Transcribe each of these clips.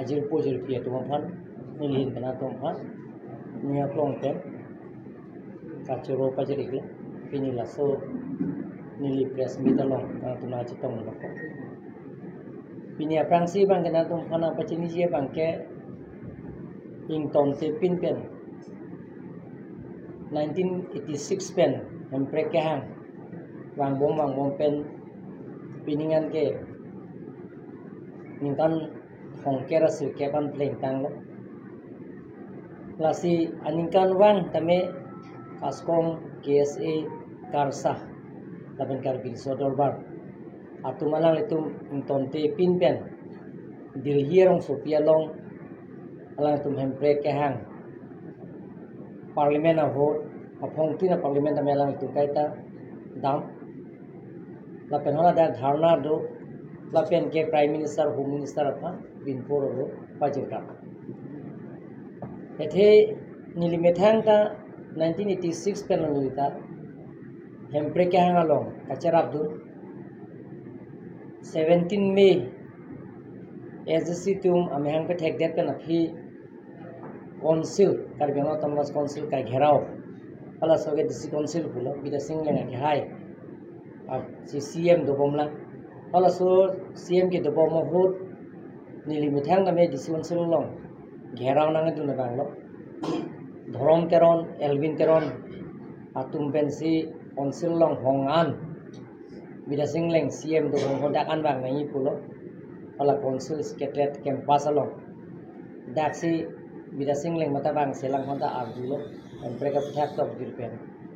ajir pojir pia tu phan nilin kana tu phan nia klong pen kacuro pajirik la pinila so nili press mitalong kana tu na chitong lo pinia prangsi bang kana tu phana pachini je bang ke ing ton te pin pen 1986 pen hempre ke hang wang bom pen piningan ke ningkan hong kera sil ke ban pleng tang lo lasi aningkan wang tame kaskom KSA karsa laban karbil sodor bar atu malang letum inton te pin pen dil hierong sopia long alang tum hempre ke hang parlimen a vote apong tina parlimen tame alang tu kaita dam lapen hola da dharna do lapen ke prime minister home minister apa binpur ro pajirka ethe nili methang ka 1986 pen nilita hempre ke hang along kacher abdul 17 May SSC tum amehang pe thek det kan aphi council karbeno tamlas council ka gherao ala soge disi council pulo bida singlenga ke hai ab CM do bomla ala so CM ke do bomo hot nili mithang na me disi council long gherao nang du na banglo dhorom keron elvin keron atum pensi council long hongan bida singleng CM do bomo dak an bang nai pulo ala council secretariat campus along daksi bida singleng mata bang selang honta arjulo mereka pihak top dirpen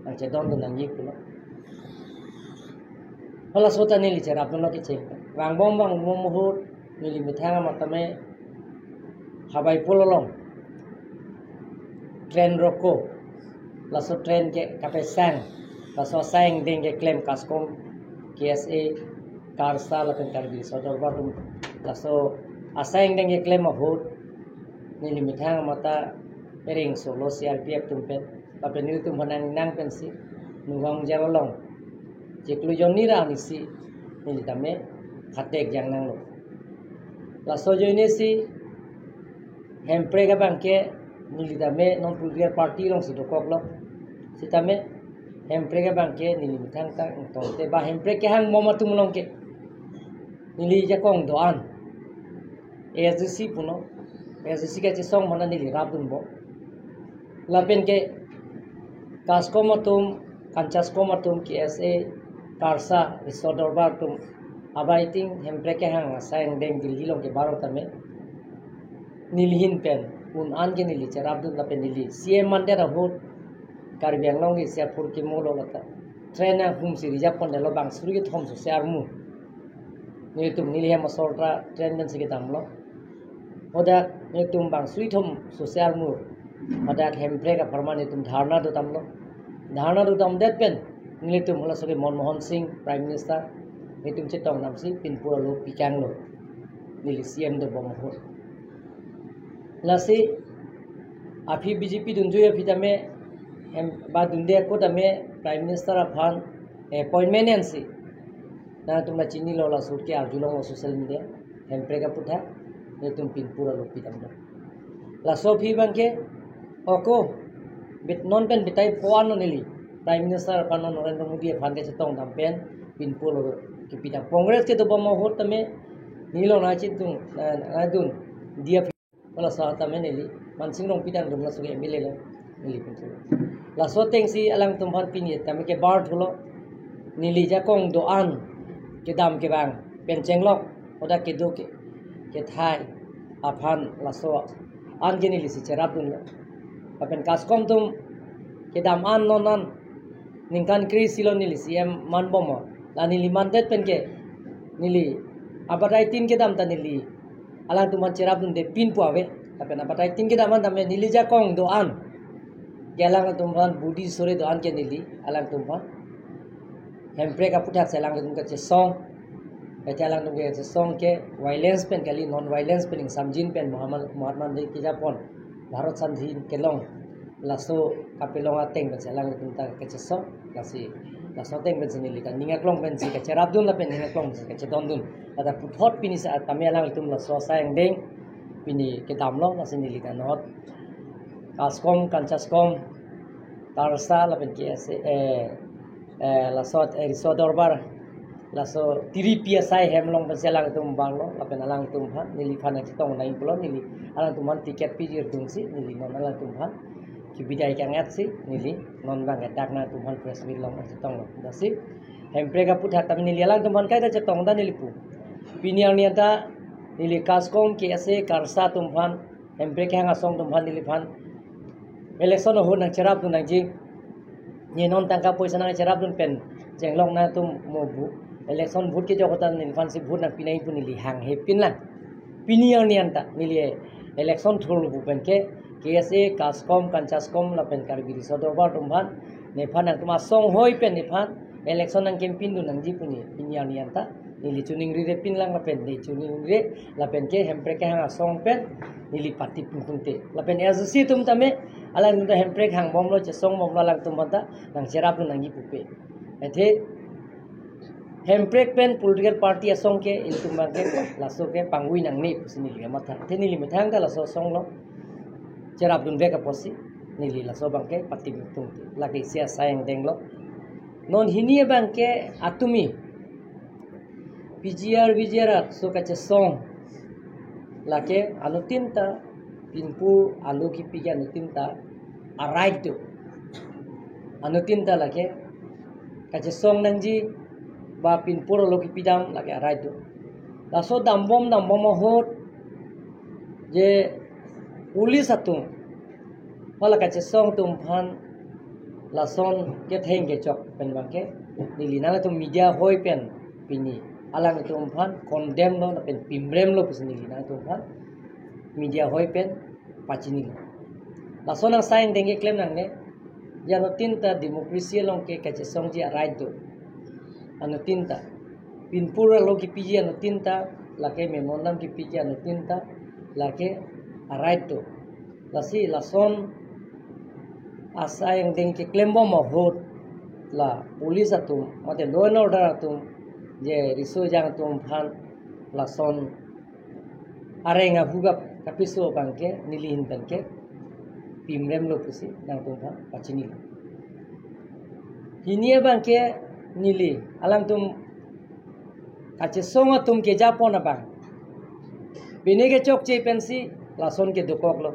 ang cedon do nangi pulo hala sota nili cer abdullah ke cek bang bom mohut nili mithanga matame habai pololong tren roko laso tren ke kape sang laso sang ding ke claim kaskom KSA karsa lapen karbi sodor barum laso asang ding ke claim mahut nili mithanga mata ering solo CRPF tumpen lapen nili tum hanang nang pensi nuwang jalalong jeklu jonira nisi nili tame khatek jang nang lo laso joine si hempre ga bangke nili tame non political party long si dokok lo si tame hempre ga bangke nili mithang ta tonte ba hempre ke hang momatum long ke nili jakong doan SSC puno SSC ka chisong mana nili rabun bo lapen ke kaskomatum kanchaskomatum KSA karsa risodor tum abaiting hempre ke hang asang deng dilhilong ke baro tame nilhin pen un an ke nili charabdun lapen nili CM mandera hot karbiang long isia pur ke molo lata trena hum si rijap pon delo bang suri ke thom so siarmu ni tum nili hem sortra tren den se ke damlo oda ni tum bang suri thom so siarmu oda hempre ka permane tum dharna do tam det pen nili tum hola soge Manmohan Singh prime minister ni tum chetong namsi pinpura lo pikang lo nili CM do bomho lasi afi BJP dunju ya pitame ba dunde ko tame prime minister aphan appointment ensi na tumna chini lo la sut ke arjulong social media hempre ka putha ni tum pinpura lo pitam la sofi bangke oko bit non pen bitai poan nili prime minister panon Narendra Modi aphan ke chetong dampen pinpur lo ke pita congress ke do bomo hot tame nilo na chitung na dun dia wala sa tame nili mansing rong pitang dum la suge MLA lo nili pinpur la so teng si alang tumhan pini tame ke bar thulo nili jakong do an ke dam ke bang pen chenglok oda ke do ke thai aphan la so an ke nili si cherap dun apen kaskom tum ke dam an nonan ningkan kri silo nili CM man bomo la nili mandet pen ke nili abatai tin ke dam ta nili alang tuman cherap dun de pin puawe apen abatai tin ke dam an tame nili jakong do an gelang tumhan budi sore do an ke nili alang tumhan hempre ka puthak selang tum ka che song alang tum ke song ke violence pen kali non violence pen samjin pen Mahatma Gandhi ki japon bharat sandhin kelong laso kapelong ateng ben selang tum ta ke che song lasi laso teng ben nili ka ninga klong ben si ka cherabdun la pen ninga klong ka che dondun ada puthot pini sa tame alang tum la so sayang deng pini kedam lo lasin nili kanot kaskom kancaskom tarsa lapen KSA lasot risodorbar laso tiri PSI hemlong penselang tum banglo lapen alang tumhan nili phana chitong nai pulo nili alang tumhan tiket pijir tungsi nili non alang tumhan kibidai kangat si nili non bang dakna tumhan press bilong chitong dasi hemprega putha tam nili alang tumhan kai da chitong da nili pu piniang niata nili kaskom KSA karsa tumhan hemprega hanga song tumhan nili phan election ho nang cherap tu nang ji ni non tangka poisa nang cherap dun pen jenglong na tum mobu election vote ke jokotan nin fansi vote na pinai pun nili hang he pinla piniang nianta nili election thul bu pen ke KSA kaskom kancaskom la pen karbiri sodorbar tumhan ne phan nang tuma song hoi pen ne phan election nang campaign dun nang ji puni piniang nianta nili chuning ri re pinlang la pen ni chuning re la pen ke hempre ke hang song pen nili pati punte la pen as tum tame alang nda hemprek hang bomlo che song bomlo lang tumata nang cherap nang gi pupe ethe hemprek pen political party asong ke iltumang ke laso ke pangui nang ni pusini li matha theni li mithang ka laso song lo cherap dun be ka posi nili laso bangke pati tung lagi sia sayang denglo non hinie bangke atumi PGR so ka che song lake anutinta pinpu alu ki piga anutinta right to anutinta lake kache song nangji ba pinpur alu ki pidam lake right to laso dambom hot je pulis atung wala kache song tum phan lason ke theng ke chok pen bangke nilina tum media hoi pen pini alang tum phan condemn no pen pimrem lo pusni nilina tum phan media hoi pen pachini lason ang sayang denge claim nang ne jano tinta demokrasi long ke kache song ji right do anu tinta pinpura lo ki piji anu tinta lake memonam ki piji anu tinta lake right do lasi lason asayang denge claim bo mo hot la police atum mate law and order atum je riso jang tum phan lason arenga huga kapiso bangke nilihin bangke pimrem lo pusi nang tum phan pachini hinia bangke nili alang tum kache songa tum ke japona bang binege chok che pensi lason ke dukok lo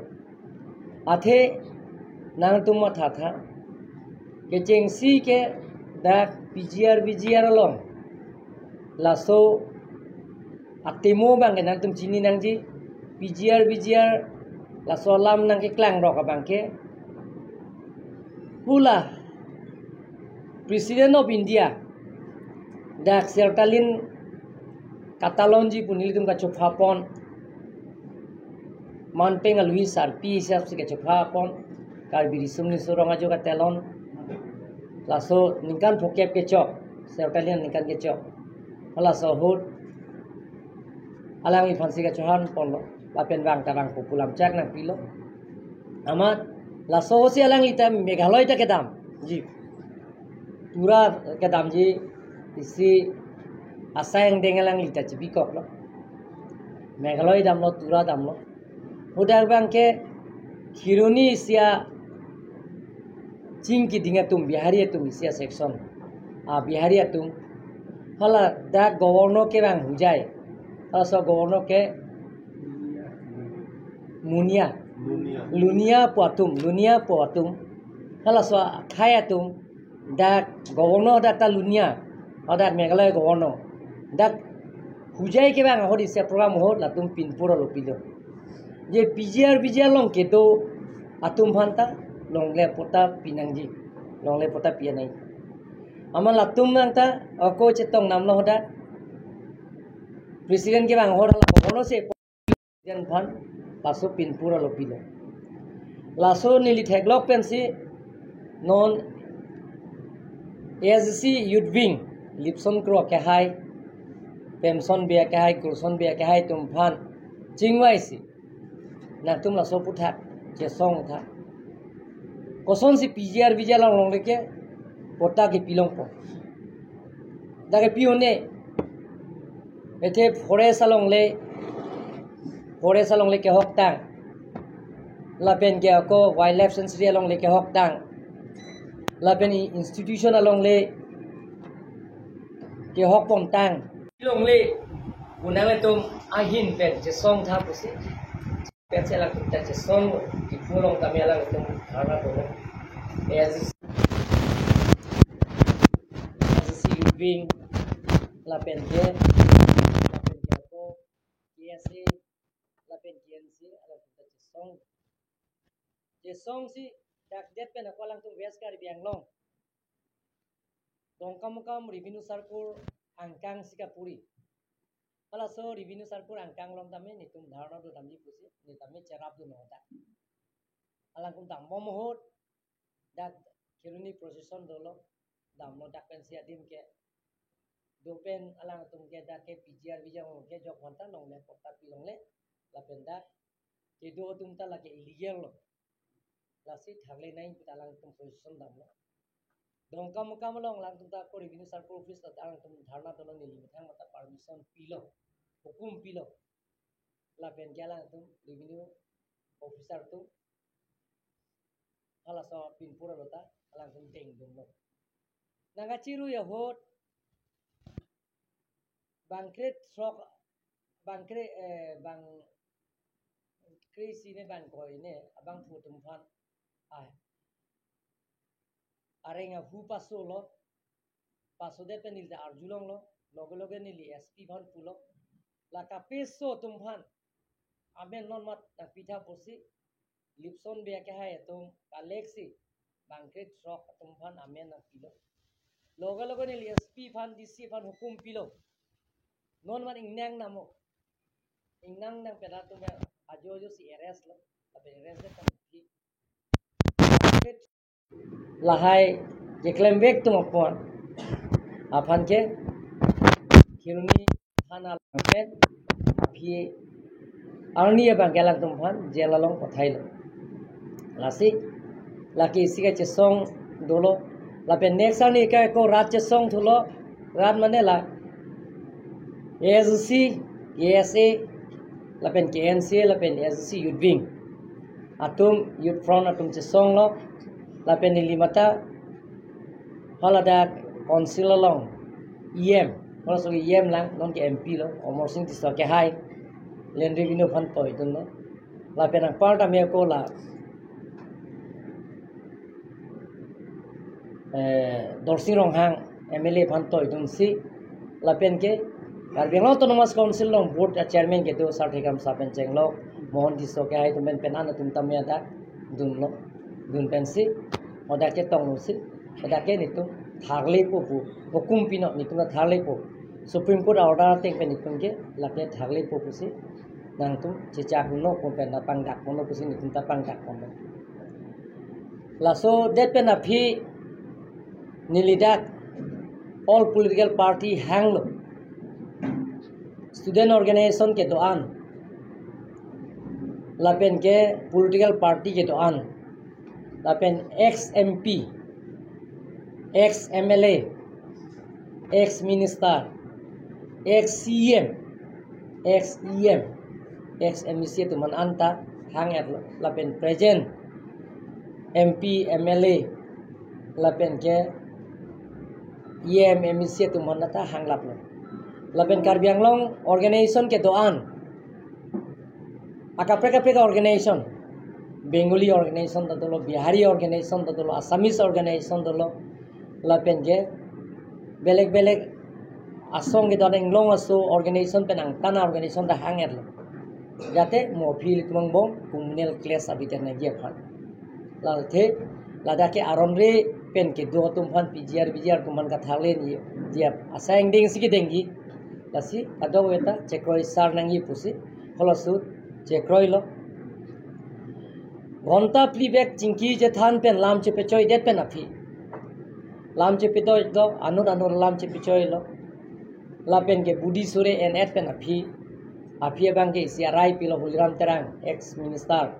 athe nang tum ma tha ke chengsi ke da PGR long laso atemo bang nang tum chini nang ji PGR laso lam nang ke klang rok bang ke pula President of India dak sertalin Catalonji punil tum ka chopapon manpeng alui sarpi sap se ke chopapon karbiri sumni soronga jo ka telon laso ningkan phokep ke chok sertalin ningkan ke chok laso hot alang i phansi ka chohan ponlo lapen bang tarang populam chak nang pilo amat laso si alang ita meghaloi ta kedam ji pura kedam ji isi asayang dengalang ita chibikok lo meghaloi dam lo tura dam lo udar bang ke khironi sia chingki dinga tum bihari tum sia section bihari tum hala da governor ke bang hujai asa governor ke lunia poatum hala so khaya tum da governor da ta lunia ada meghalaya governor da hujai ke bang hodi se program hot la tum pinpura lopilo je PGR long ke to atum phanta longle pota pinangji longle pota pianai amal atum nangta ako chetong namlo hoda presiden ke bang hora governor se president phan laso pinpura lopilo laso nili theglok pensi non ASC youth wing lipson kro ke hai pemson bia ke hai kurson bia ke hai tum phan chingwai si na tum laso putha che song tha koson si PGR lang long leke pota ke pilong po dage pione ete forest along le forest along le ke hok tang la pen ke ko wildlife sanctuary along le ke hok tang la pen institution along le ke hok pom tang long le unang le tum ahin pen je song tha pusi pen se la ta je song ki fulong tamela le tum thana to as wing la pen ke ko KSA la pen KNC ala ta je song si dak det pen ko lang tum west kar biang long dongkam kam revenue sarkur angkang sikapuri ala so revenue sarkur angkang long tame ni tum dharna do tamji pusi ni tame cherap do nota ala kum tam momohot dak kiruni procession dolo damno dak pen sia dim ke dopen alang tum ke dak ke PGR bijang ke jok wanta nong le pota pilong le la pen dak ke do tum ta la ke illegal lo la si thagle nai alang tum procession damno dongkam kam long lang tum ta ko revenue sarkur office ta alang tum dharna dolo ni limithang mata permission pilo hukum pilo la pen gala tum revenue officer tu ala so pinpura lota alang tum teng dum lo nanga chiru ya hot bangkret sok bangkre bang krisi ne bang ko ne abang putum phan ai arenga hu paso lo paso de penil da arjulong lo loge loge nili SP phan pulo la ka peso tum phan amen non mat ta pitha posi lipson be ke hai tum kalexi bangkret sok tum phan amen na pilo loge loge nili SP phan DC phan hukum pilo non man ingnang namo ingnang nang pera tu me ajo jo si arrest lo abe arrest de tam ki lahai je claim back tu apon apan ke kiruni thana langpet aphi arni bang galang tum phan jelalong kothai lo lasi laki siga che song dolo la pe next ani ka ko rat che song thulo rat mane la ASC, KSA, lapen KNC, lapen ASC Youth Wing. Atum Youth Front atum cesong lo, lapen nilimata, halada council long, EM, kalau so EM lang, non ke MP lo, omor sing tiso ke hai, len revenue fund to itu lo, lapen ang part amya ko la, dorsing rong hang MLA fund to itu si, lapen ke Karbiang Autonomous Council long board chairman ke do sarthikam sapen chenglo mohon diso ke hai tumen penan tum tamya da dun lo dun pensi oda ke tong si oda ke nitu thagle po hukum pino nitu na thagle po Supreme Court order teng pen nitu ke lakle thagle po si nang tu chicha kuno ko pen na pangdak kono pusi nitu ta pangdak kono laso det pen aphi nilidak all political party hang lo student organization ke doan lapen ke political party ke doan lapen ex MP ex MLA ex minister ex CM ex EM ex MEC tu man anta hangat lapen present MP MLA lapen ke EM MEC tu man ata hanglap lo lapen Karbiang long organization ke doan akapre organization Bengali organization datolo Bihari organization datolo Assamese organization datolo lapen ke belek asong ke doan long aso organization penang tana organization da hanger lo jate mo feel tumang bom communal class abiter na gia phan lalthe ladake aronre pen ke do tum phan BGR tuman ka thale ni dia asang ding sigi dengi lasi ado weta chekroi sar nangi pusi holosu chekroi lo gonta plibek chingki je than pen lam che pechoi det pen afi lam che pito do anur lam che pechoi lo la pen ke budi sure en et pen afi bang ke CRI pilo Hulram Terang ex minister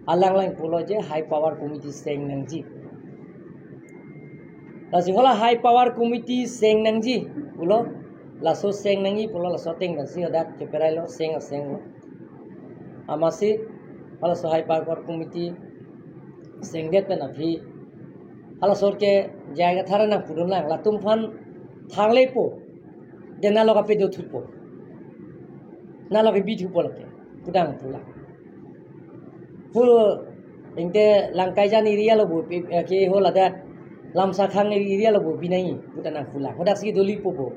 alang lang pulo je high power committee seng nangji lasi hola high power committee seng nangji pulo laso seng nangi pulo laso teng nasi adat keperai lo seng lo amasi hala so high power committee sengdet pen aphi hala sor ke jaiga thara na purun lang latum fan thangle po dena loga pe do thupo na loga bi thupo lake pudang pula pul ingte langkai jan area lo bu ke hola da lamsa khang area lo bu binai putana pula hodak si doli popo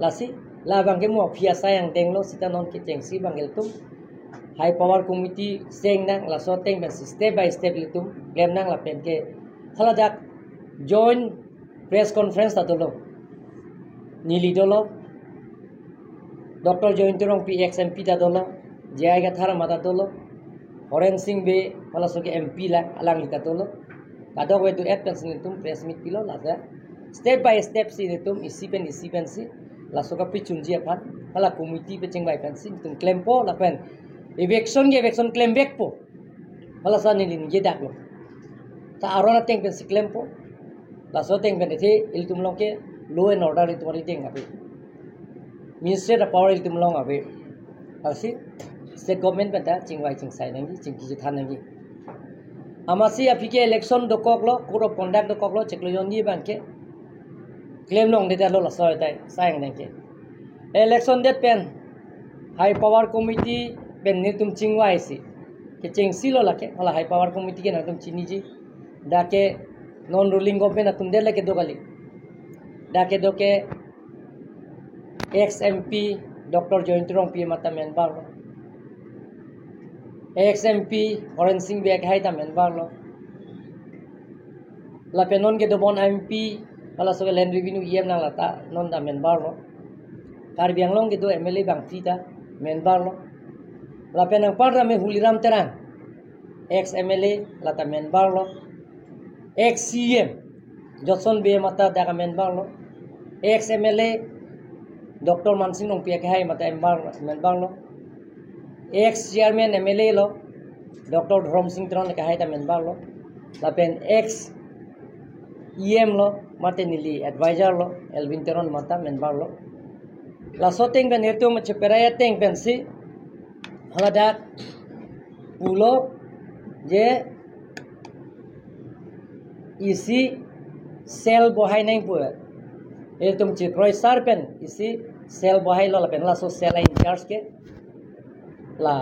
lasi la bangke mo phia sayang tenglo sita non ke tengsi bangel tum high power committee seng nang la so teng ben step by step litum lem nang la pen ke hala dak joint press conference ta dolo nili dolo Dr. Jointirong PXMP ta dolo jaiga thara mata dolo Oren Singh be hala so ke MP la alang lita dolo kadok we to act tum press meet pilo la step by step si tum isi pen si la so ka pi chunji aphan hala committee pe chengbai pen si tum claim po la pen eviction claim back po hala sa nilin ye dak lo ta arona teng pen si claim po la so teng pen the il tum long ke law and order it wari teng abe ministry of power il tum long abe asi state government pen ta chingwai chingsai nangi chingki than nangi amasi apike election dokok lo code of conduct dokok lo chekloyon ni ban ke claim long de lo la so tai sayang nang ke election det pen high power committee pen ni tum chingwai si ke chingsi lo la ke hala high power committee ke na tum chini ji da ke non ruling government na tum de la ke dogali da ke do ke ex MP Dr. Jointirong P mata member lo ex MP Oren Singh be hai ta member lo la penon ke do bon MP hala so land revenue yem na la ta non da member lo Karbi Anglong ke do MLA bang fita member lo la penang parda me Huliram Terang ex MLA la ta member lo ex CM Johnson be mata da member lo ex MLA Dr. Mansing Nong Pia hai mata member lo ex chairman MLA lo Dr. Dhrom Singh Tron ka hai ta member lo la pen ex EM lo mate nili advisor lo Elvin Teron mata member lo la so teng ben erto ma cheperaya teng ben si hala dak pulo je isi sel bohai nai pu ertum chikroi sarpen isi sel bohai lo la pen la so sel in charge ke la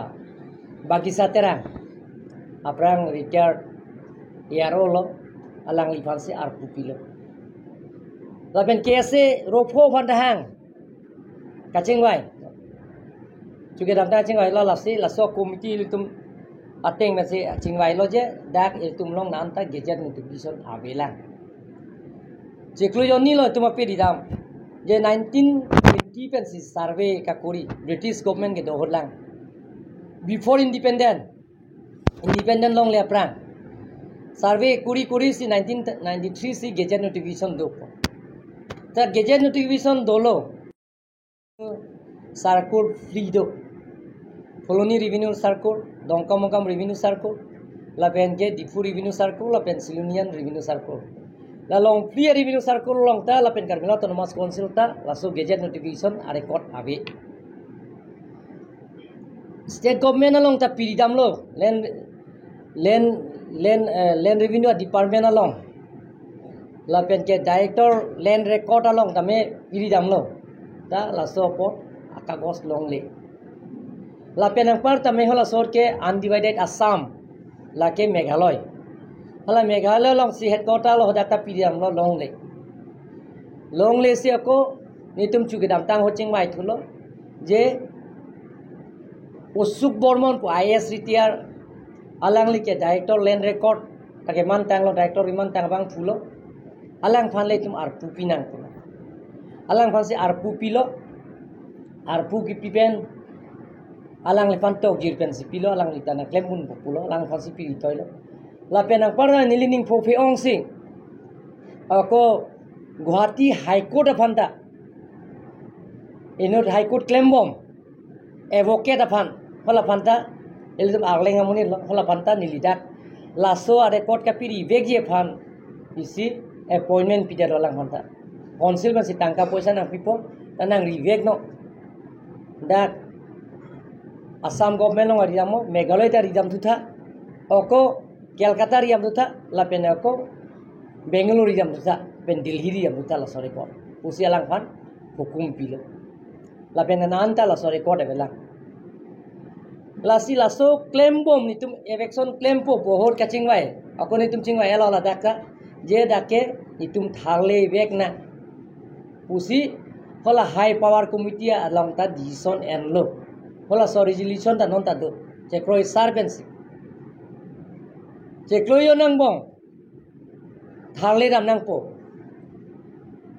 bagi satera aprang Richard Yaro lo alang li fansi ar pupilo la pen kese ropo vandahang kacing wai juga damta chingwai lo lasi la so committee litum ateng na si chingwai lo je dak iltum long nam ta gejet notification avelang cheklu yoni lo tuma pe didam je 1920 pen si survey ka kori British government ke dohorlang before independent long le prang survey kuri si 1993 si gejet notification do ta gejet notification dolo circle free do Colony revenue circle Dongkamokam revenue circle la pen ke Difu revenue circle la Pennsylvania revenue circle la long free revenue circle long ta la pen Carmel autonomous council ta la so gazette notification a record abe state government along ta piridam lo land revenue department along la pen ke director land record along ta me piridam lo ta la so pot akagos long le la penang par ta me hola sor ke undivided Assam la ke Meghalaya hala Meghalaya long si headquarter lo data pidiam lo long le si ako nitum chugedam tang ho chingmai thulo je Usuk Bormon pu IS retiar alang li ke director land record take man tang lo director man tang bang phulo alang phan le tum ar pupinang pulo alang phan si ar pupilo ar pu ki pipen alang le pan tok jir pen si pilo alang li tanah klemun pulo alang phan si pili toilo la penang parda nilining pho phe ong sing ako Guwahati High Court aphanta inot High Court claim bom advocate aphan hola phanta elum aglenga muni hola phanta nilidak laso are court ka piri vegi phan isi appointment pida rolang phanta council ma si tangka poisa nang pipo tanang reveg no dak Assam government long ridam mo Meghalaya ta ridam tu tha oko Calcutta ridam tu tha la pen oko Bangalore ridam tu tha pen Delhi ridam tu tha la sore ko usi alang pan hukum pilo la pen nanta la sore ko de belang lasi laso claim bom ni tum election claim po bohor ka chingwai ako ni tum chingwai ela la dakka je dake ni tum thagle bek na usi hola high power committee along ta decision and law hola so resolution ta non ta do je kroi servants je kroi yo nang bong thagle ram nang po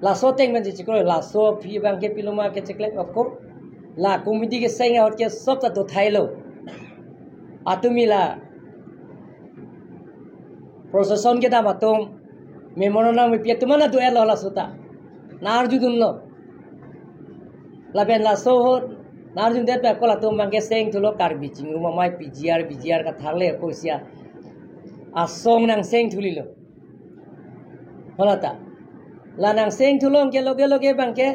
laso teng men je kroi laso phi bang ke piloma ke chekle okko la committee ke seng out ke sob ta do thailo atumila procession ke da matum memorandum me pie tumana do elo la suta narjudun lo la ben la so narjun det pa kola tum bangke seng thulo kar biching ruma mai pgr ka thagle kosia asong nang seng thulilo holata la nang seng thulong ke loge bangke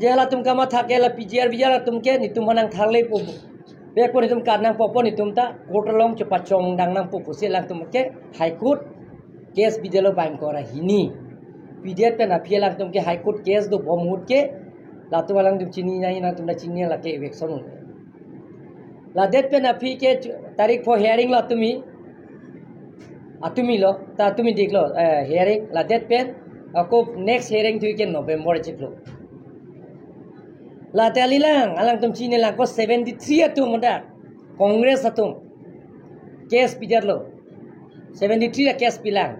jela tum kama thake la pgr tumke ni tum nang thagle po be ko ni tum kar nang popo ni tum ta kotlong chepa chong dang nang popo se lang tum ke high court case bidelo bang kora hini pdf pe na pielang tum ke high court case do bomut ke la tu walang tum chini nai na tum na chini la ke election la det pe na phi ke tarik for hearing la tumi atumi lo ta tumi diklo hearing la det pen ako next hearing tu ke November chiklo la talilang alang tum chini lang ko 73 atum da congress atum case pidar lo 73 la case pilang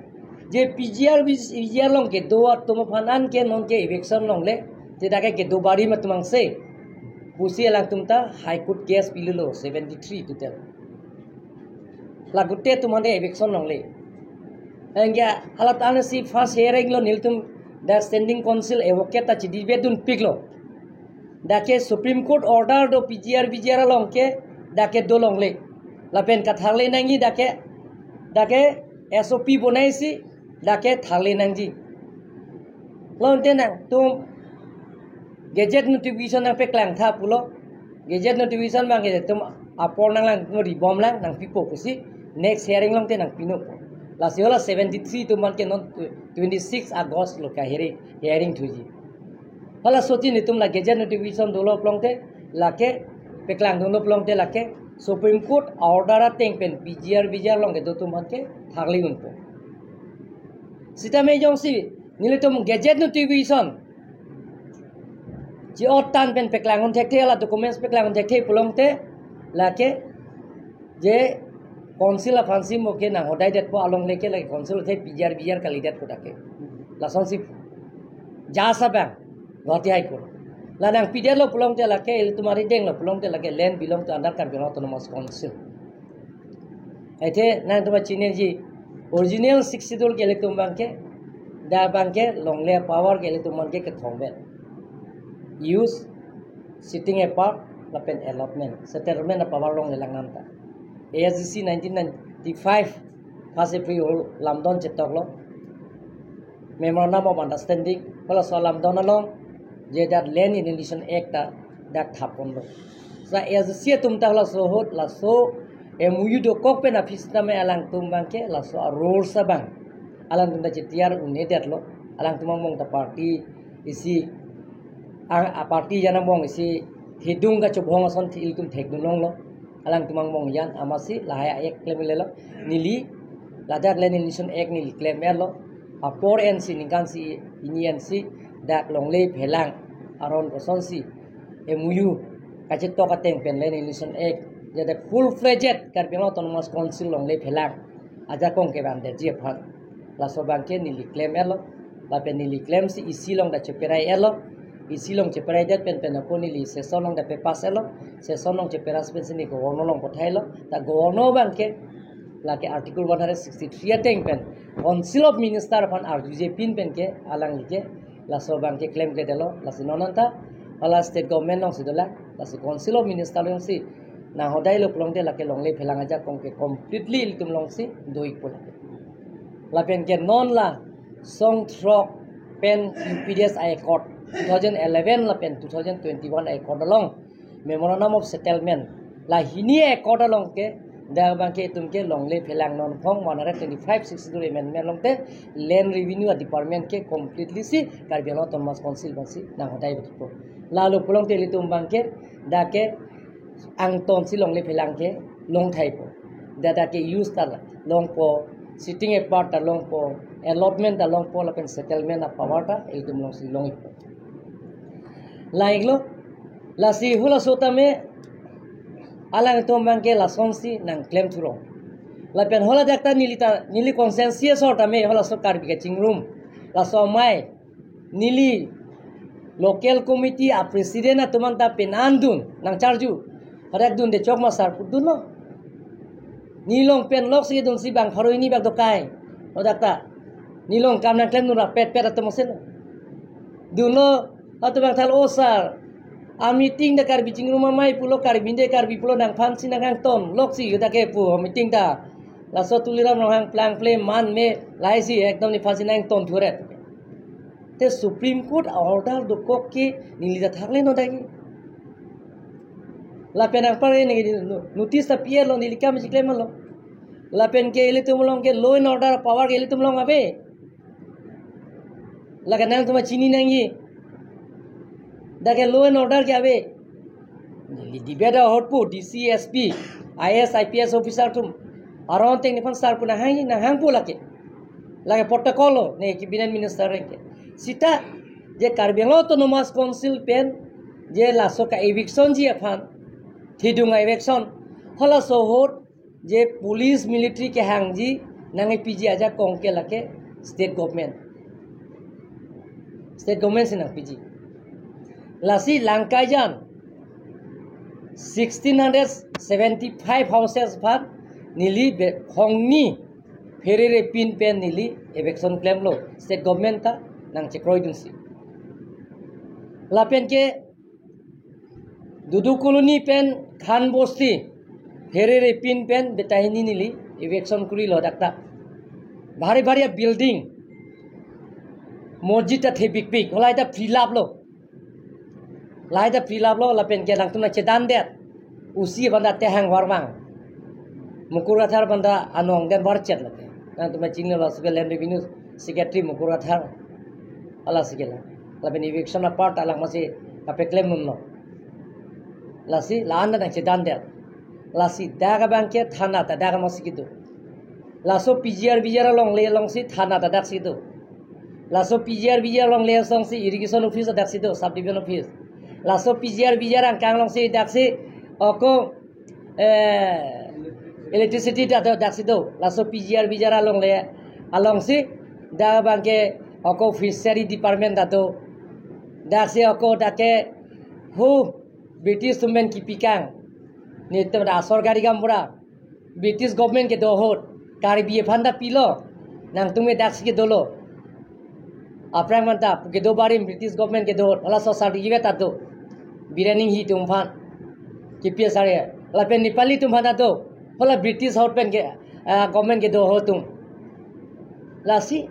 je pgr long ke do tum phanan ke non ke election long le je dake ke do bari ma tumang se pusi alang tum ta high court case pilulo 73 total la gutte tumande election long le engya halat anasi first hearing lo niltum the standing council evocate ta dibedun piklo dake supreme court order do pgr long ke dake do long le la pen ka thagle nangi dake sop bonai si dake thagle nangji lonte nang tum gazette notification nang pe klang tha pulo gazette notification bang ge tum apor nang lang ngori bom lang nang pipo kusi next hearing long te nang pino la siola 73 to man ke non 26 august lo ka hearing thuji hala soti ni tum la gazette notification dolo plongte lake peklang dolo plongte lake supreme court order teng pen pgr long ke do tum ke thagli unpo sita me jong si nile tum gazette notification ji otan pen peklang on thekte la documents peklang on thekte plongte lake je council of fancy moke na hodai det po along leke la council the pgr kalidat ko dake la sonsi ja sabang Gauti High Court. Ladang pidel lo pulang te lake il tumari deng lo pulang te lake land belong to under Karbala Autonomous Council. Aite nang tuma chine ji original 60 ke le tum bangke da bangke long le power ke le tum bangke ke thongbe. Use sitting apart la pen allotment settlement na power long le langam ta. ASGC 1995 fase free lamdon chetok lo memorandum of understanding pala so lamdon along je that land initiation act that thapon lo sa ASGC tum ta la so hot la so MOU do kok pe na fisna me alang tum bangke la so road sa bang alang tum da chetiar une det lo alang tum mong ta party isi a party jana mong isi hidung ga chobhong ason thil tum thek dun lo alang tumang mong yan amasi lahaya ek claim lelo nili ladak len initiation ek nili claim elo apor nc ningan si inian si dak longle phelang aron koson si MOU kachit to kateng pen len initiation ek jade full fledged Karbala Autonomous Council longle phelang aja kong ke bande je phat la so bangke nili claim elo la pen nili claim si isi long da cheperai elo isilong cheperai det pen ko nili sesonong da pepas elo sesonong cheperas pen sini governor long pothailo ta governor bangke lake article 163 ateng pen council of minister pan RJ pin pen ke alang like la so bangke claim ke delo la sinonanta ala state government long sidola la si council of minister long si na hodai lo plong de lake longle phelang aja kong ke completely tum long si doik pula la pen ke non la song throk pen UPDS I court 2011 la pen 2021 I court along memorandum of settlement la hini accord along ke da bangke tumke longle phelang non phong 125/62 amendment longte land revenue department ke completely si Karbi Anglong Autonomous Council bangsi nang hodai betul lalu pulang te litum bangke da ke ang ton si longle phelang ke long thai po da ke use ta long po sitting apart ta long po allotment ta long po la pen settlement of power ta etum long si long ipo laiglo la si hula sota me alang tom bangke la sonsi nang claim thuro la pen hola dakta nili consensus or tame hola so Karbi ke chingrum la so mai nili local committee a president a tumanta penandun nang charju harak dun de chokma sar pudun no nilong pen lok si dun si bang haroi ni bag dokai o dakta nilong kam nang claim nura pet atmosen duno atubang thal o sar a meeting da Karbi chingrum mai pulo Karbi de Karbi pulo nang phansi nang ton lok si da ke pu meeting da la so tuliram nang plang play man me lai si ekdom ni phansi nang ton thore te Supreme Court order do kokki nilida thakle no dagi la penang pare ni notice ta pier lo nilika mi claim lo la pen ke ele tumlong ke law and order power ke ele tumlong abe la ganang tuma chini nangi da ke law and order ke abe dibeda hotpu DCSP IS IPS officer tum aron teng ni fan sar puna hangi na hang pula ke la ke protocol ne ki binan minister ke sita je Karbi Anglong Autonomous Council pen je la soka eviction ji afan thidunga eviction hola sohot je police military ke hangji nangai PG aja kongke lake state government sinang PG lasi langkajan 1675 houses bhat nili khongni ferere pin pen nili eviction claim lo state government ta nang chekroi dunsi la pen ke dudu colony pen khan bosti ferere pin pen betahini nili eviction kuri lo dakta bhari bhari building mosjid ta thepik pik holai ta free lab lo lai ta free lab lo la pen ke nang tuna chedan det usi banda te hang warwang mukurathar banda anong den bar chet late nang tuma chinglo lo sibel land revenue secretary mukurathar ala sigela la pen eviction apart alang masi kape claim nunno lasi laanda nang chedan det lasi daga bangke thana ta daga masikidu laso PGR long le long si thana ta dak sidu laso PGR long le song si irrigation office dak sidu sub division office laso PGR ang kang long si dak si oko electricity ta dak sidu laso PGR long le along si daga bangke oko fishery department dato dak si oko dake hu British women ki pikang ni temda sorgari gambura British government ke dohot Karbi phanda pilo nang tume daksi ke dolo aprang manta ke do barim British government ke dohot ala so certificate ta do birani hi tum phan ki psare la pen Nepali tum phanda do hola British hot pen ke government ke dohot tum lasi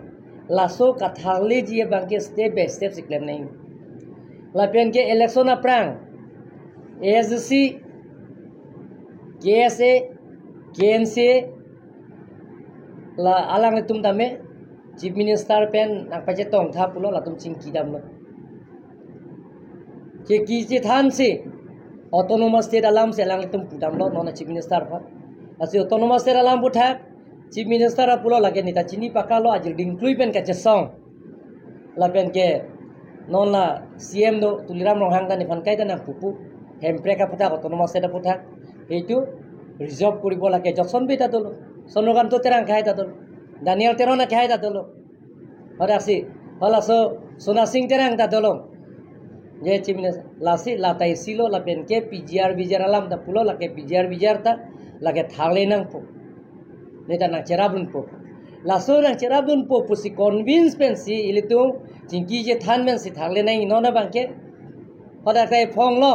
laso kathale ji bangke step by step siklem nahi la pen ke election aprang ASC KSA KNCA la alang tum dame chief minister pen nak paje tong tha pulo la tum ching ki dam lo ke ki je than se autonomous state alam se alang tum pudam lo nona chief minister pha asi autonomous state alam butha chief minister pulo lage nita chini pakalo ajil include pen ka chesong la pen ke nona CM do tuliram rohang da ni fan kai da na pupu hempreka putha autonomous state putha eitu reserve koribo lage joson beta dolo sonoganto terang khai ta dolo Daniel terona khai ta dolo horasi hola so Sona Singh terang ta dolo je chimne lasi latai silo la pen ke PGR alam da pulo lage PGR ta lage thale nang po neta nang cherabun po laso nang cherabun po pusi convince pen si ilitu jingki je than men si thale nang nona bangke hoda kai phong lo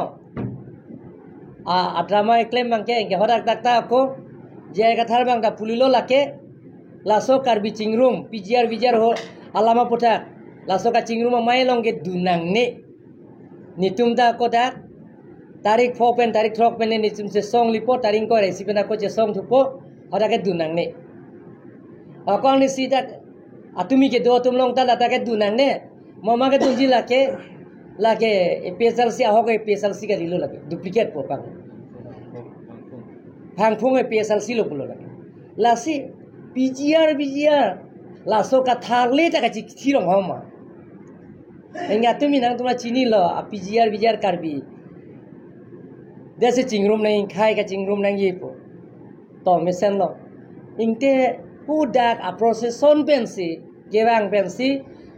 drama claim bangke enke hodak dakta ko jaya kathar bang da pulilo lake laso Karbi chingrum PGR ho alama putha laso ka chingrum mai longge dunang ne nitum da ko dak tarik 4 pen tarik 3 pen ni sim se song lipo taring ko resi pen ko je song thupo hoda ke dunang ne akong ni sida atumi ke do tum long ta lata ke dunang ne mama ke tunji lake special si ho ke special si ke dilo lake duplicate po pang phang phung e special si lo pulo lake lasi PGR laso ka tharle ta ka chi thirong homa enga tumi nang tuma chini lo PGR karbi dese chingrum nang khai ka chingrum nang ye po to mesen lo ingte pudak a procession pensi gewang pensi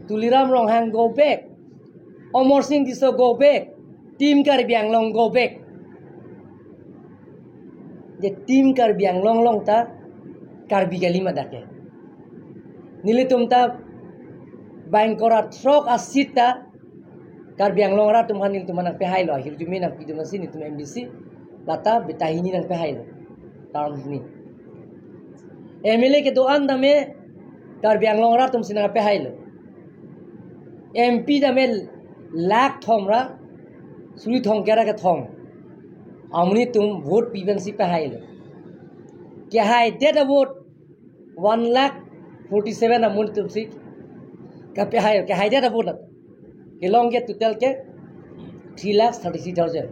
tuliram rong hang go back omor sing diso go back team karbi ang long go back je team karbi ang long ta karbi galima dake nile tumta bangkora trok asita karbi ang long ra tum hanil tumanang pehai lo akhir jumi nang pidu masi ni tum MBC lata betahini nang pehai lo taram ni MLA ke doan dame karbi ang long ra tum sinang pehai lo MP dame lak thom ra suri thong kera ke thom amni tum vote piben si pehai lo ke hai data vote 1,47,000 amun tum si kape hai ke hai data vote ke long ke total ke 3,33,000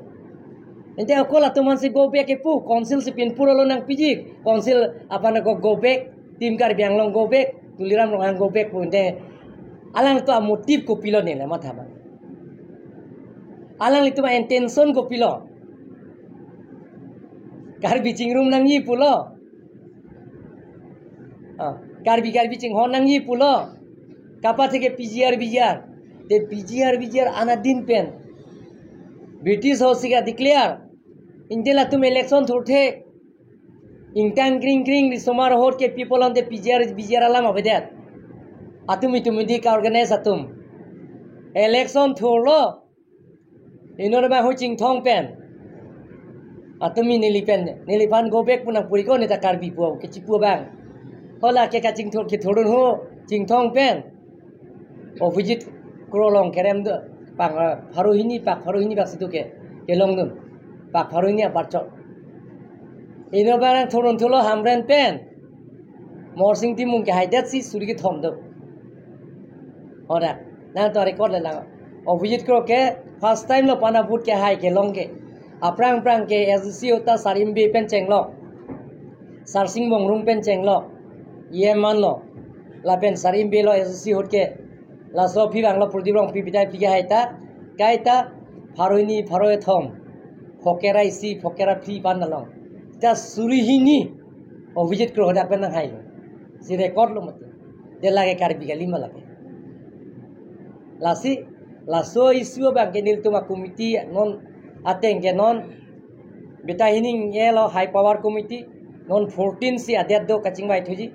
ente akola tuman se go back ke pu council se pin puro lo nang pijik council apana ko go back team kar biang long go back tuliram long ang go back pu ente alang to motif ko pilo ne la matha ba alang itu intention ko pilo kar biching room nang yi pulo karbi ching hon nang yi pulo kapa থেকে PGR te PGR ana din pen British House ka declare indela tum election thurthe ingtang kring di somar hot ke people on the PGR alam abedat atumi di ka organize atum election thurlo inor ba ho ching thong pen atumi nilipan go back punang puri ko neta karbi pu ke chipu bang hola ke ka ching thor ke thorun ho ching thong pen visit krolong kerem do pak haruhini bak situ ke long dum pak haruhini aparcho ino barang thorun thulo hamren pen morsing timung ke haidat si suri ke thom do ora na to record le lang visit kro ke first time lo pana put ke hai ke long ke aprang ke SC ota sarimbe pen chenglo sarsing bongrung pen chenglo ye man lo la pen sarimbe lo SC hot ke la so phi banglo prodirong pi bitai pi haita kaita pharoini pharoe thom fokerai si fokera phi panalong ta surihini visit kro hoda pen hai si record lo mate de lage karbi gali malake laso isu bang ke nil tuma committee non ateng ke non beta hining yelo high power committee non 14 si adet do kaching bai thuji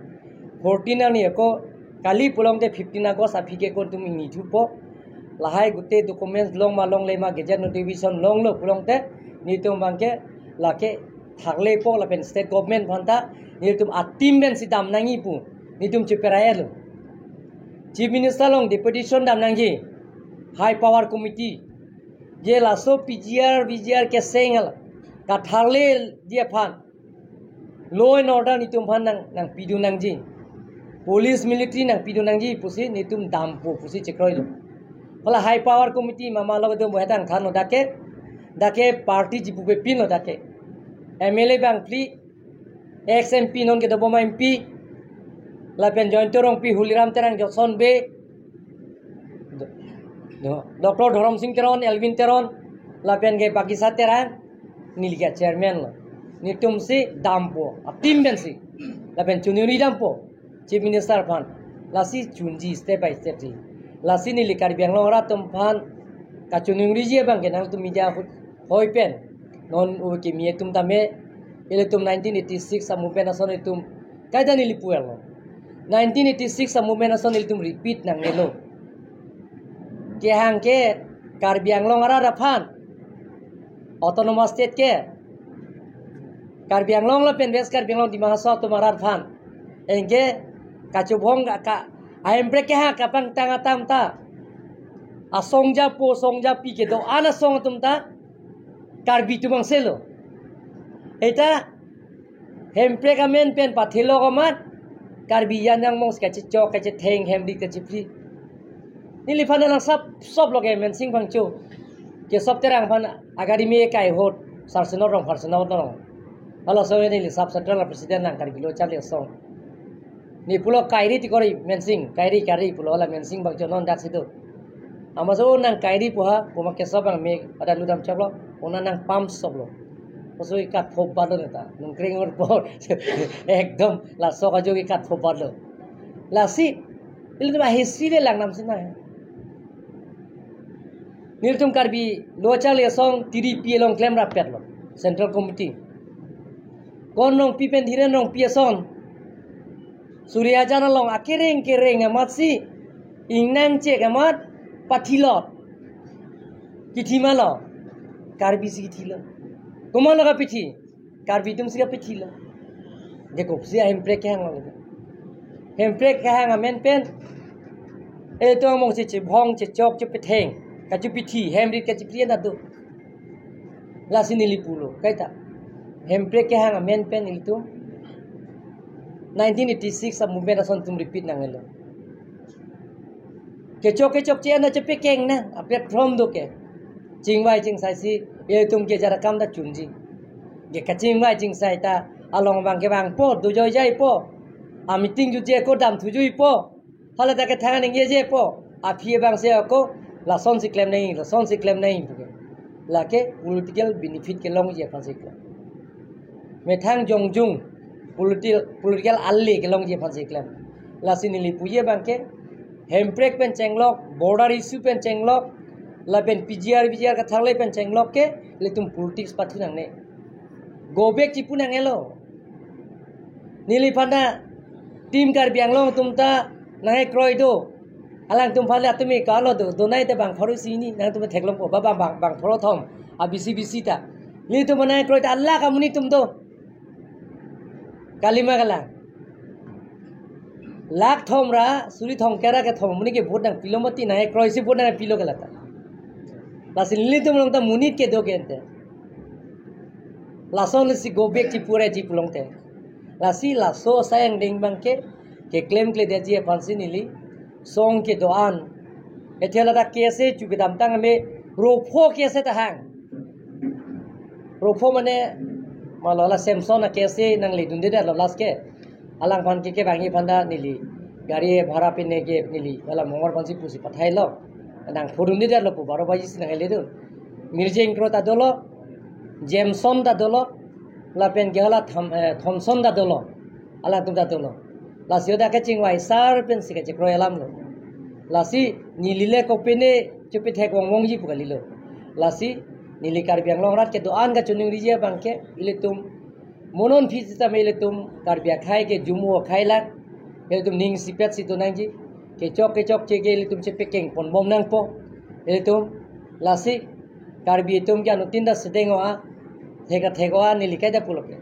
14 ani ko kali pulong de 15 agos afike kon tumi ni thupo lahai gute documents long le ma gazette notification long lo pulong te ni tum bangke lake thagle po la pen state government phanta ni tum atim ben si dam nangi pu ni tum chiperaelo chief minister long deputation dam nangi high power committee je laso PGR ke sengal ka thagle dia phan law and order ni tum phan nang pidu nang ji police military nang pidu nang ji pusi ni tum dam po pusi chekroi lo hola high power committee mama lo do bohetan khano dake party jipu be pin lo dake MLA bang pli ex MP non ke do boma MP la pen joint rong pi huliram terang jokson be Dr. Dhorom Singh Teron, Elvin Teron, lapen ke Pakistan Teran, nilga chairman lo. Nitum si dampo, tim ben si, lapen chunuri dampo, chief minister pan, lasi chunji step by step si, lasi nilikar biang lo ratum pan, kachunuri je bang kenal tum media hoi pen, non uki mie tum tame, ile tum 1986 sa movement ason itum, kaida nilipuel lo. 1986 sa movement ason itum repeat nang nelo. ke hang ke Karbi Anglong ara raphan autonomous state ke Karbi Anglong la pen bes Karbi Anglong di mahaswa to marar phan enge kachubhong ka aembre ke ha kapang tanga tamta asongja pi ke do ana song tumta karbi tu bang selo eta hempre kamen pen pathilo kamat karbi yan yang mong ska chok ka theng hemdi ka chipri nili phana lang sab loge men sing phang chu ke sab terang phan agari me kai hot sarseno rong farseno no hala so ni sab central president nang karbi lo chale song ni pulo kairi ti kori men sing kairi kari pulo la men sing bang chonon dak situ amazo nang kairi puha puma ke sab ang me ada ludam chaklo ona nang pam soblo so ikat thop balo neta nung kring or por ekdom la so ka jo ikat thop balo la si ilu ma history le lang nam sina nil tum karbi lo chal ya song TDP long claim rap petlo central committee kon nong pipen dhire nong pieson surya jana long akereng kereng amat si ingnan che amat pathilot kithima lo karbi si kithilo Kumon laga pithi, karbi tum siya pithi lo. Dekho siya hempre kaya nga laga. Hempre kaya nga men pen. Ito ang mong si chibhong, chichok, chipitheng. Kachupithi, hemrit kachupithi na do. Lasi nilipulo. Kaya ta. Hempre kaya nga men pen ito. 1986 sa movement na son tum repeat na ngalo. Kechok chiya na chipikeng na. Apet from do ke. Jingwai jing sai si. Ye tum ke jara kam da chunji ge kaching mai jing sai ta along bang ke bang po du joi jai po a meeting ju je ko dam thu jui po hala ta ke thang ning ye je po a phie bang se ko la son si claim nahi la ke political benefit ke long je phan se claim me thang jong jung political alli ke long je phan se claim la sinili puye bang ke hemprek pen chenglok border issue pen chenglok lapen PGR ka thanglai pen chenglok ke le tum politics pathu nang ne go back chipu nang elo nili phana team kar bianglong tum ta nai kroi do alang tum phale atumi ka lo do donai te bang pharu sini nang tum theklom ko ba bang pharo thom a bc ta ni tum nai kroi ta allah ka muni tum do kalima kala lak thom ra suri thom kera ke thom muni ke vote nang pilomati nai kroi si vote nang pilo kala ta Lasin litum long ta munit ke do gente. Lason si go back ci pura ci pulong te. Lasi la so sayang ding bang ke claim kle de ji fansi nili song ke doan. Ethela da kese chu gedam tang me ropho kese ta hang. Ropho mane malala Samson kese nang le dunde da las ke alang pan ke bangi panda nili gari bhara pinne ke nili wala mongor pansi pusi pathai lo. Nang puruni dia lo baro bayi sinang eledo mirjeng kro ta dolo Jameson ta dolo lapen gala Thompson ta dolo ala tum ta dolo la sioda ka chingwai sar pen sika che kro elam lo la si nilile ko pene chupi thek wong ji pugali lo la si nili kar biang long rat ke do an ga chuning rije bangke ile tum monon phis ta mele tum kar bia khai ke jumu khai la ele tum ning sipet si to nang ji kecok che ke litum che pekeng pon bom nang po elitum lasi karbi tum kya nutin da sedengo a thega a nili kai da puloke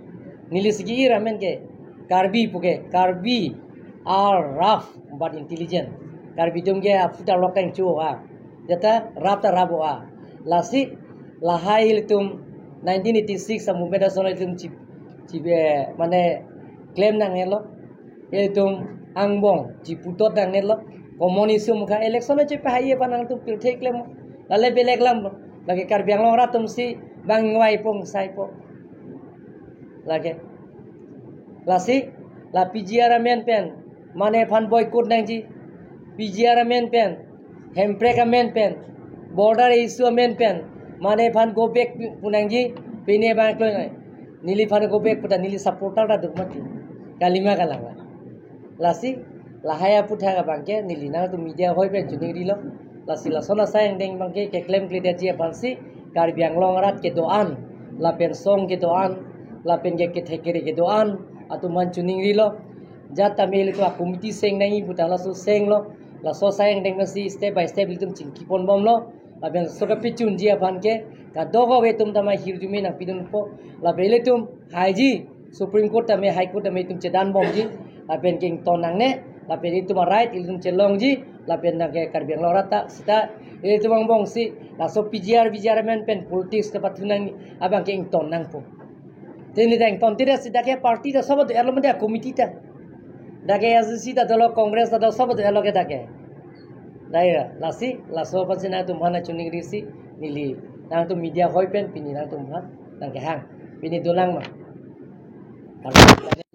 nili sigi ramen ke karbi are rough but intelligent karbi tum ke afuta lokang chu a jata rapta rabo a lasi lahai litum 1986 sa movement sonal litum chibe mane claim nang elo elitum angbong ciputot nang nelo komunisme ka election che pahaye panang tu pilthei klem lale belek lam lagi kar biang long ratum si bangwai pong sai po lagi lasi la PGR men pen mane phan boycott nang ji PGR men pen hemprek men pen border issue men pen mane phan go back punang ji pine bang kloi nili phan go back puta nili supporter da dukmati kalima kalanga lasi lahaya putha ga bangke nilina tu media hoi pe juning rilo lasi la sona sayang deng bangke ke claim kle dia pansi kar biang long rat ke doan la pen song ke doan la pen ke thekere ke doan atu man juning rilo jata mele tu committee seng nai puta la so seng lo la so sayang deng si step by step litum chingki pon bom lo la ben so ka pichun dia bangke ka dogo we tum tama hirjumi na pidun po la bele tum haiji Supreme Court tame High Court tame tum chedan bom ji apen king tonang ne lapen itu ma right ilun celongji lapen nage karbiang lorata sita itu bang si laso PGR men pen politics ke patunan abang ke ington nang po tini dang ton tira sita ke parti da sabot erlo menda committee ta dake SC da dolo congress da sabot erlo ke dake daira lasi laso pasina tu mana chuning risi nili nang tu media hoi pen pini nang tu ma nang ke hang pini dulang ma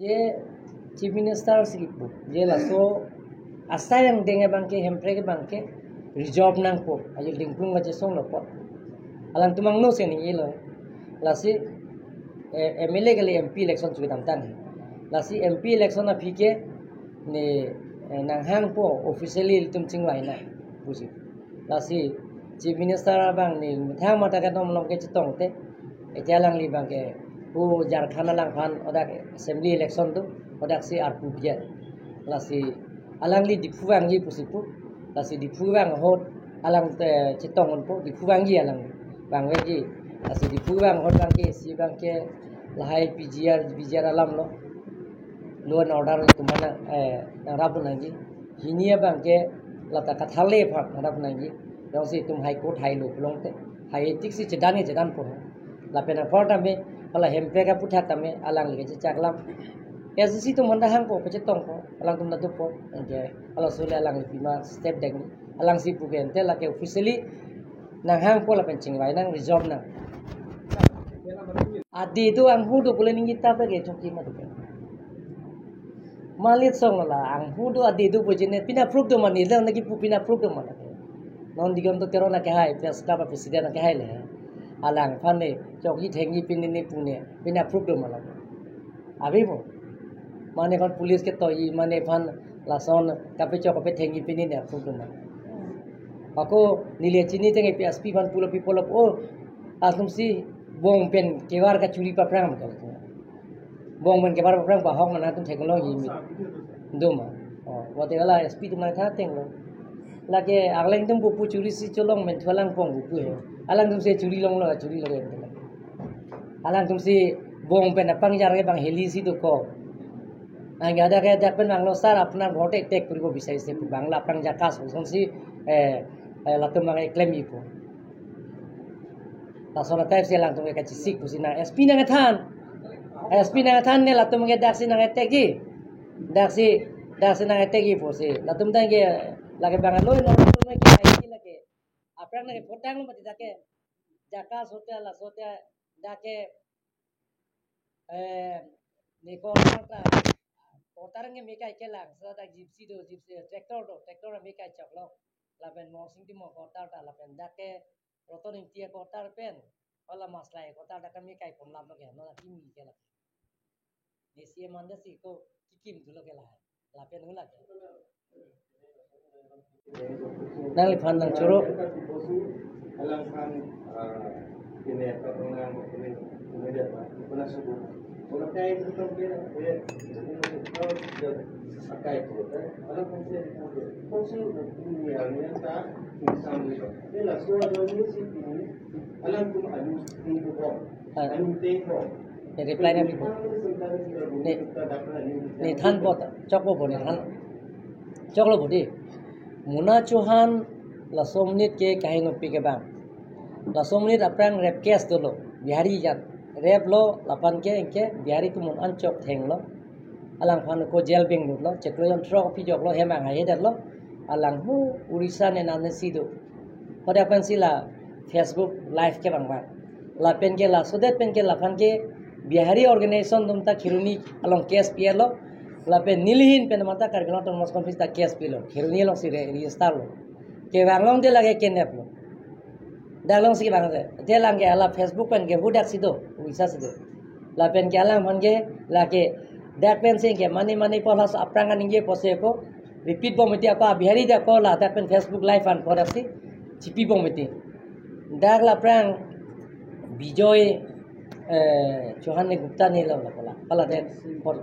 ये chief minister सिलिपु ये lasso आसा yang dengai bangke hempre ke bangke reserve nang po ayo lingkung ga jesong lopo alang tumang no se ni lo lasi MLA ke MP election chu tam tan lasi MP election na phike ni nang hang po officially tum chingwai na busi lasi chief minister bang ni thang mata ka nom long ke chitong te ejalang li bangke वो झारखंड अलग फान ओदाक assembly election तो ओदाक से ARPU बिया लासी अलंगली दिफुवांगी पुसिपु लासी दिफुवांग होत अलंग चितोंग उनको दिफुवांगी अलंग बांगवेगी लासी दिफुवांग होत बांगे सी बांगे लाहाई BGR अलम लो लो न ऑर्डर तुम्हारा राबु नंगी हिनिया बांगे लता कथाले फाक राबु नंगी दोसी तुम हाई कोर्ट हाई लो लोंगते हाई एथिक से जदान को लापेना फॉर्टा में kalau hempe ka putha tame alang lege chaklam SC tu manda hang ko peche tong ko alang tum natu po enge kalau sule alang pima step deng alang si pu ente la ke officially nang hang po la pencing wai nang reserve nang adi tu ang hu do kule ningi ta ba ge choki ma du malit song la ang hu do adi du pujine pina proof do mani la nagi pu pina proof do mana non digam to terona ke hai pesta pa president ke hai le alang phane choki thengi pinini pune pina proof do mala abibo mane kon police ke toyi mane phan lason kape chok kape thengi pinini proof do mala ako nile chini tenge PSP phan pulo people of oh asum si bong pen kewar ka churi pa prang ka bong men kewar pa prang pa hong na tum technology mi doma wote gala SP tu mana tha tenglo lage aglang tum pu churi si cholong men tholang pong pu he alang tum se churi long lo churi lo alang tum si bong pen apang jar ke bang heli si to ko ang ada ke jak pen bang lo sar apnar vote tek koribo bisai se bangla apang jakas son si latum bang claim ipo ta sona type se lang tum ke chisik kusina SP na than ne latum ke dak si na teki dak si na teki po se latum dang ke lage bang lo no ke ai lage apang na ke potang lo mati dake jakas hotel la sote dake Nikolata Otarang Mika Kelang, so that gypsy tractor Mika Choklo, Lapen Mosing Timo Kotata, Lapen Dake, Rotoning Tia Kotar Pen, Ola Maslai, Kotata Mika from Lamoga, no Kimi Kela. Nisi Mandasiko, Kikim to Logela, Lapen Hula. Nali Pandan Choro. Ini pertemuan kemudian pernah sebut orang kaya itu kan dia pakai itu kalau konsep dunia ni tak sama itu ni lah soal ini sih ini alam tu anu tinggi kok anu tinggi kok reply ni ni than bot chokbo boni than choklo bodi Muna Chauhan lasomnit ke kahin upi ke bang lasomnit aprang rap case dulu bihari jat rap lo lapan ke engke bihari tu mun ancok theng lo alang phan ko jail bing lo chekloyon tro pi jok lo hemang hai dat lo alang hu urisa ne nan si do pada pan sila Facebook live ke bang bang la pen ke la sodet pen ke la phan ke bihari organization dum ta khiruni along case pi lo la pen nilhin pen mata kar gna ton mos confis ta case pi lo khiruni lo si register lo ke bang long de lage ke nep lo dalong si bang de lang ke ala Facebook pen ke budak sido urisa sido la pen ke alang phan ke la ke dak pen sing ke mani polas aprangan inge pose ko repeat bom meti apa bihari da ko la dak pen Facebook live an por asi chipi bom meti dak la prang bijoy Chauhan ne Gupta ne lo la pala den por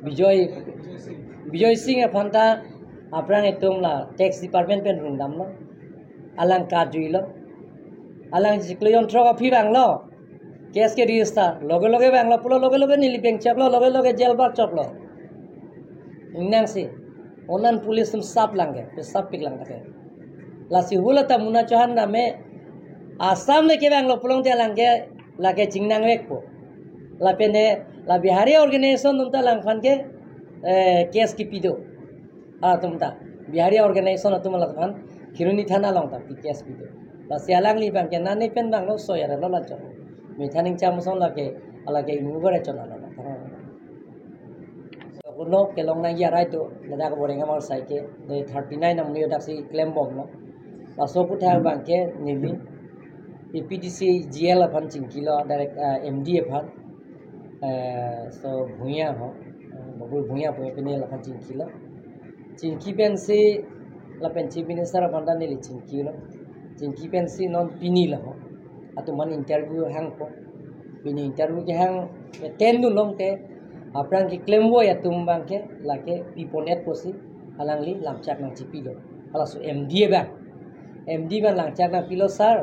bijoy sing phanta aprang etum la tax department pen rung dam lo alang ka jui lo alang jikleyon tro phi bang lo case ke register loge bang lo pulo loge nili bank chak lo loge jail bar chak lo inang si onan pulis tum sap langge pe sap pik lang take la si hula ta muna chohan na me asam le ke bang lo pulong te langge la ke jingnang wek po la pe ne la bihari organization tum ta lang phan ke case ki pido tum ta bihari organization tum la phan khiruni thana long ta case pido la sialang li bang ke na ne pen bang lo so ya lo la cho mi thaning cham song la ke ala ke mu gore cho na la no ke long na ya rai to la da ko boring amal sai ke 39 nam ne dak si claim bom no la so pu thang bang ke nili EPDC GL phan ching kilo direct MD phan so bhuya ho bobul bhuya po pe ne la phan ching kilo ching ki pen se la pen chief minister phan da ne li ching kilo ching ki pen se non pini la ho atu man interview hang po pini interview ke hang ten du long te aprang ki claim wo ya tumbang ke lake piponet posi alang li lamchak nang chipilo ala so MD ban langchak nang pilo sar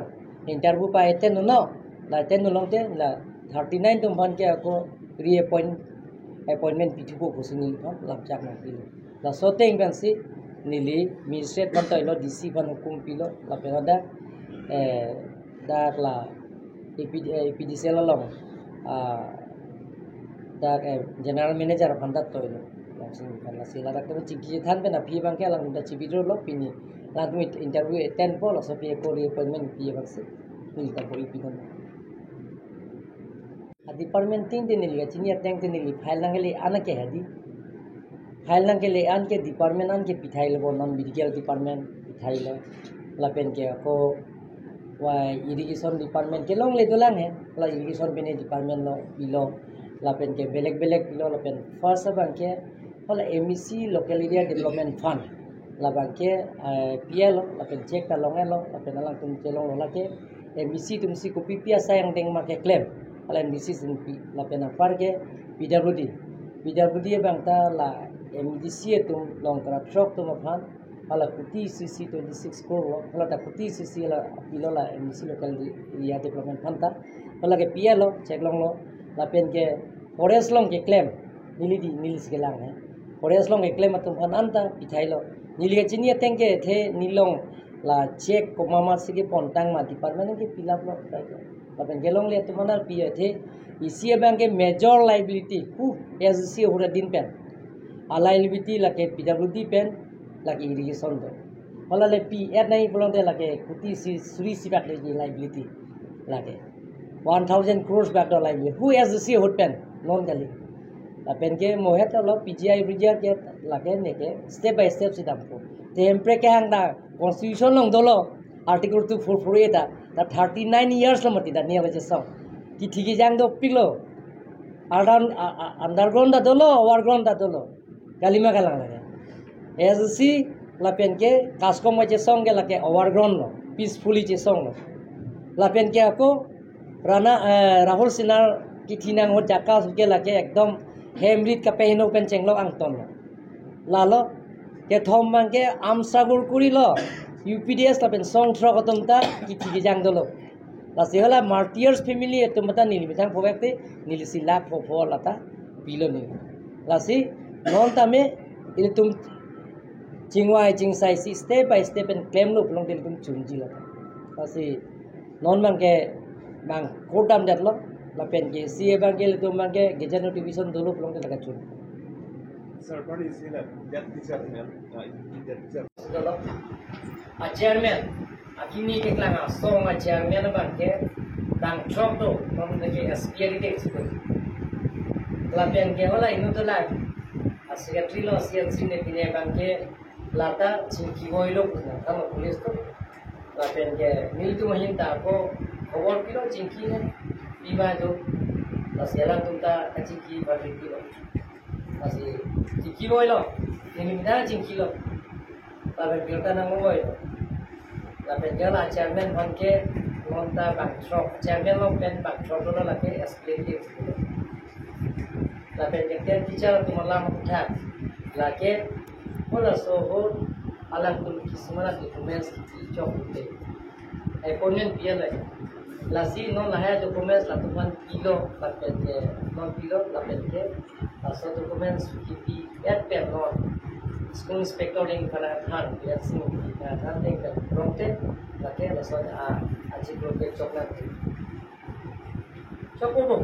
interview pa eten no la ten no long te la 39 tum ban ke ako appointment pitu ko posi ni lamchak nang pilo la so teng ban si nili ministry ban toilo DC ban hukum pilo la penada dak la EPDC la long da general manager pandat to lo langsung kan sila dak to chiki than pe na phi bang ke lang da chibidro lo pini la tu interview attend po lo so pe ko appointment pi bang se ni ta ko pi kan a department tin din ni chini ateng tin ni file nang le ana ke hadi file nang ke le an ke department an ke pithai lo non medical department pithai lo la pen ke ko wa irrigation department ke long le dolang he la irrigation pe ne department lo bilo lapen ke belek pilo lapen first bang ke hola MEC local area development fund la bang ke PL lapen check ta long elo lapen alang tum chelong la ke MEC tum si ko PPA sayang deng ma ke claim ala MEC sin lapen afar ke PWD bang ta la MDC tum long tra truck tum fan ala kuti CC 26 crore hola ta kuti CC la pilo la MEC local area development fund ta hola ke PL check long lo lapen ke forest long ke claim nilis ke lang hai forest long ke claim atum phan anta pithai lo nili ke chini teng ke the nilong la check ko mama sige pontang ma department ke pilap lo lapen ke long le tumana pi the ECA bank ke major liability hu SC hura din pen a liability la ke PWD pen la ke irrigation do hola le P at nai bolong de la ke kuti si suri sibak le liability la ke 1000 crores back to liability who has the hot pen non gali la pen ke mohet lo PGI region ke la ke ne ke step by step sidam ko tempre ke hang da constitution long dolo article 248 da 39 years lo mati da ne le so ki thigi jang do pilo around underground da dolo overground da dolo galima galang la as see la pen ke kaskom je song ke la ke overground lo peacefully je song lo la pen ke ako Rana Rahul Sinar ki thinang ho jaka ke lake ekdom hemrit ka pehino pen chenglo angton lalo ke thom mang ke amsagur kuri lo UPDS la pen song thro kotum ta ki thigi jang dolo la sehola martyrs family etumata nili bitang phobekte nili silak phopho lata pilo ni la si non tame iltum chingwai chingsai si step by step and claim lo plong del tum chungji la la si non mang ke bang kodam dat lo la pen ke CA bang ke tu bang ke gazetted notification dulu belum kita kacun sir what is it that chairman chairman akini ke klanga song chairman bang ke dang chok to from the SPL ke la pen ke hola inu to la secretary lo CNC ne pine bang ke lata chingki goilo kalau police to la pen ke mil tu mahinta ko खबर kilo Chinki है पीवा जो लसेला तुमता चिंकी बारी kilo लसे Chinki बोलो ini minta Chinki लो लाबे बिरता नंगो बोलो लाबे जला chairman बन के लोंता बाक्ट्रॉप chairman लो पेन बाक्ट्रॉप लो लाके एक्सप्लेन के लाबे जक्तियान टीचर तुमला मुठा लाके होला सो हो अलग तुम किस्मना डॉक्यूमेंट्स की चौकते appointment पिया लगे lasi non lahaya documents la tuman kilo la pente non kilo la pente so documents kipi at pen non school inspector ding kana han lihat sing na ding ka prompted laki la so a aji group chok na chok mo